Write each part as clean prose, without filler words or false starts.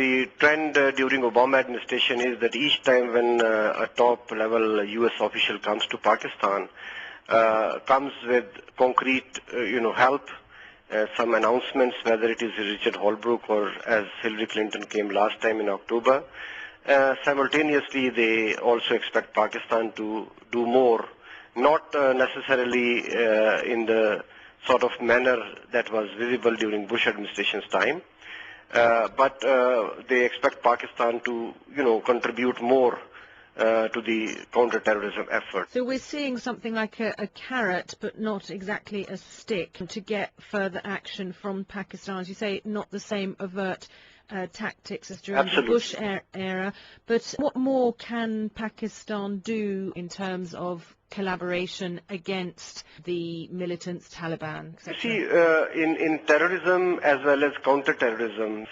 the trend during Obama administration is that each time when a top-level U.S. official comes to Pakistan, comes with concrete, help, some announcements, whether it is Richard Holbrooke or as Hillary Clinton came last time in October. Simultaneously, they also expect Pakistan to do more, not necessarily in the sort of manner that was visible during Bush administration's time. But they expect Pakistan to, contribute more to the counter-terrorism effort. So we're seeing something like a carrot, but not exactly a stick, to get further action from Pakistan. As you say, not the same overt tactics as during the Bush era. But what more can Pakistan do in terms of collaboration against the militants, Taliban, etc.? You see, in terrorism as well as counter-terrorism,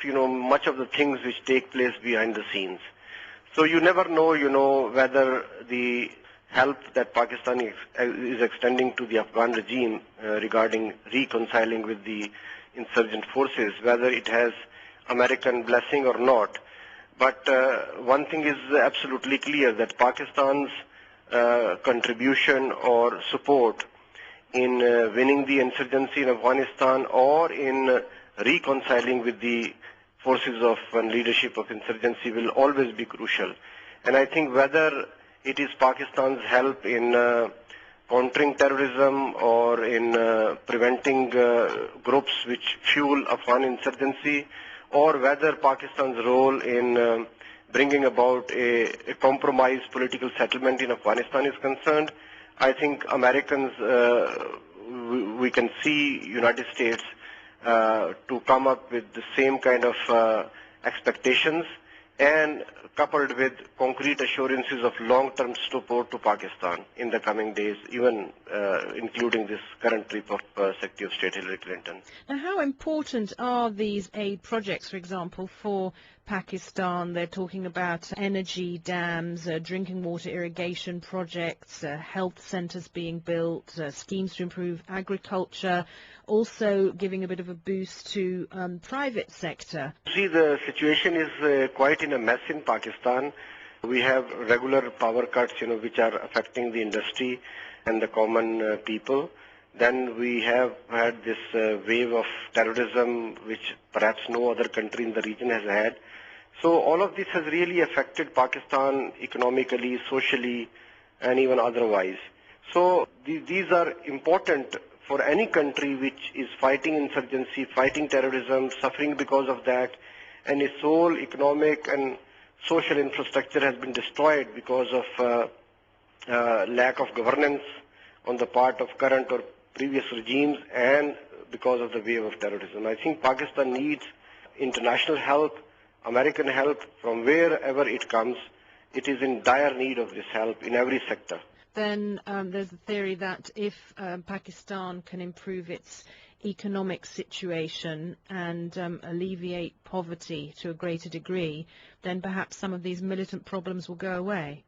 much of the things which take place behind the scenes. So you never know, whether the help that Pakistan is extending to the Afghan regime regarding reconciling with the insurgent forces, whether it has American blessing or not. But one thing is absolutely clear, that Pakistan's contribution or support in winning the insurgency in Afghanistan or in reconciling with the forces of and leadership of insurgency will always be crucial. And I think whether it is Pakistan's help in countering terrorism or in preventing groups which fuel Afghan insurgency, or whether Pakistan's role in bringing about a compromised political settlement in Afghanistan is concerned, I think Americans, we can see United States to come up with the same kind of expectations, and coupled with concrete assurances of long-term support to Pakistan in the coming days, even including this current trip of Secretary of State Hillary Clinton. Now, how important are these aid projects, for example, for Pakistan? They're talking about energy dams, drinking water irrigation projects, health centres being built, schemes to improve agriculture, also giving a bit of a boost to private sector. See, the situation is quite in a mess in Pakistan. We have regular power cuts, which are affecting the industry and the common people. Then we have had this wave of terrorism, which perhaps no other country in the region has had. So all of this has really affected Pakistan economically, socially, and even otherwise. So these are important for any country which is fighting insurgency, fighting terrorism, suffering because of that, and its whole economic and social infrastructure has been destroyed because of lack of governance on the part of current or previous regimes, and because of the wave of terrorism. I think Pakistan needs international help, American help, from wherever it comes. It is in dire need of this help in every sector. Then there's the theory that if Pakistan can improve its economic situation and alleviate poverty to a greater degree, then perhaps some of these militant problems will go away.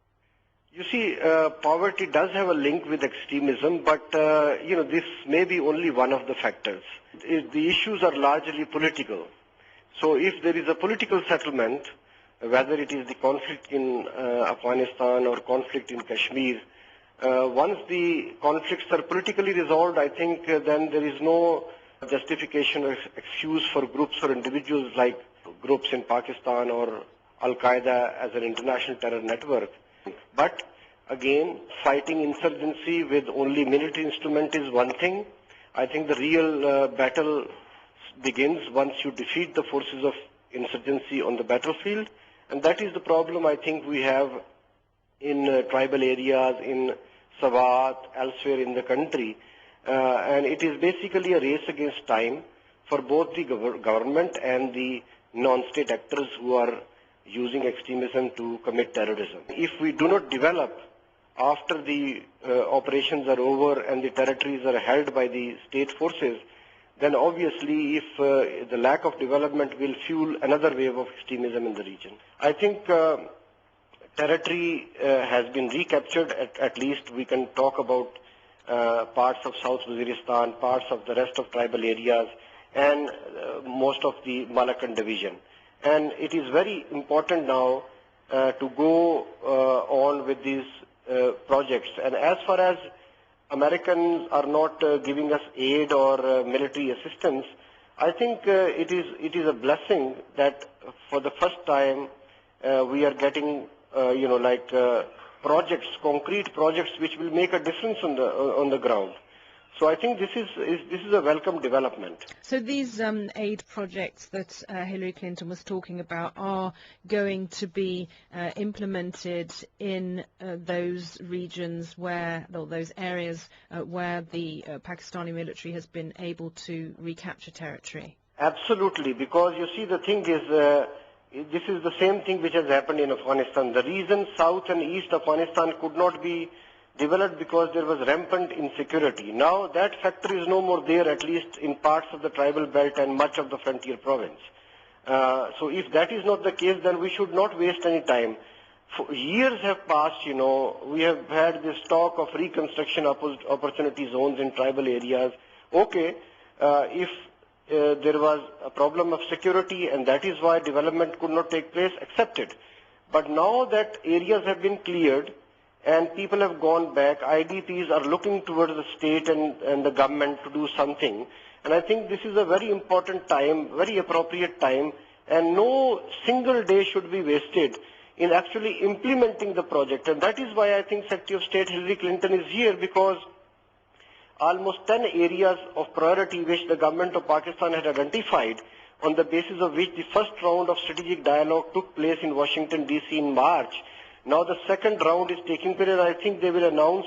You see, poverty does have a link with extremism, but this may be only one of the factors. The issues are largely political. So if there is a political settlement, whether it is the conflict in Afghanistan or conflict in Kashmir, once the conflicts are politically resolved, I think then there is no justification or excuse for groups or individuals like groups in Pakistan or Al-Qaeda as an international terror network. But again, fighting insurgency with only military instrument is one thing. I think the real battle begins once you defeat the forces of insurgency on the battlefield, and that is the problem I think we have in tribal areas, in Swat, elsewhere in the country, and it is basically a race against time for both the government and the non-state actors who are using extremism to commit terrorism. If we do not develop after the operations are over and the territories are held by the state forces, then obviously if the lack of development will fuel another wave of extremism in the region. I think territory has been recaptured, at least we can talk about parts of South Waziristan, parts of the rest of tribal areas, and most of the Malakand division. And it is very important now to go on with these projects. And as far as Americans are not giving us aid or military assistance, I think it is a blessing that for the first time we are getting projects, concrete projects, which will make a difference on the ground. So I think this is a welcome development. So these aid projects that Hillary Clinton was talking about are going to be implemented in those regions where, or those areas where the Pakistani military has been able to recapture territory? Absolutely, because you see, the thing is, this is the same thing which has happened in Afghanistan. The reason South and East Afghanistan could not be developed because there was rampant insecurity. Now that factor is no more there, at least in parts of the tribal belt and much of the frontier province. So if that is not the case, then we should not waste any time. For years have passed, we have had this talk of reconstruction opportunity zones in tribal areas. Okay, if there was a problem of security and that is why development could not take place, accepted. But now that areas have been cleared and people have gone back, IDPs are looking towards the state and the government to do something. And I think this is a very important time, very appropriate time, and no single day should be wasted in actually implementing the project. And that is why I think Secretary of State Hillary Clinton is here, because almost 10 areas of priority which the government of Pakistan had identified, on the basis of which the first round of strategic dialogue took place in Washington, D.C. in March. Now the second round is taking place, and I think they will announce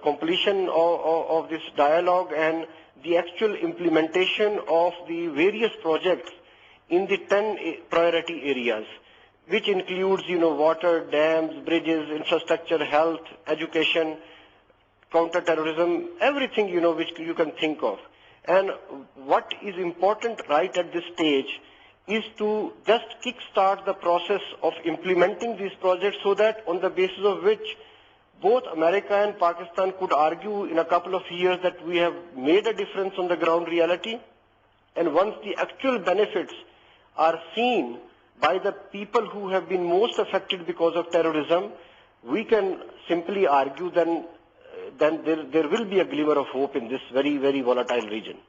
completion of this dialogue and the actual implementation of the various projects in the 10 priority areas, which includes, water, dams, bridges, infrastructure, health, education, counter-terrorism, everything, which you can think of. And what is important right at this stage is to just kick-start the process of implementing these projects, so that on the basis of which both America and Pakistan could argue in a couple of years that we have made a difference on the ground reality. And once the actual benefits are seen by the people who have been most affected because of terrorism, we can simply argue then there will be a glimmer of hope in this very, very volatile region.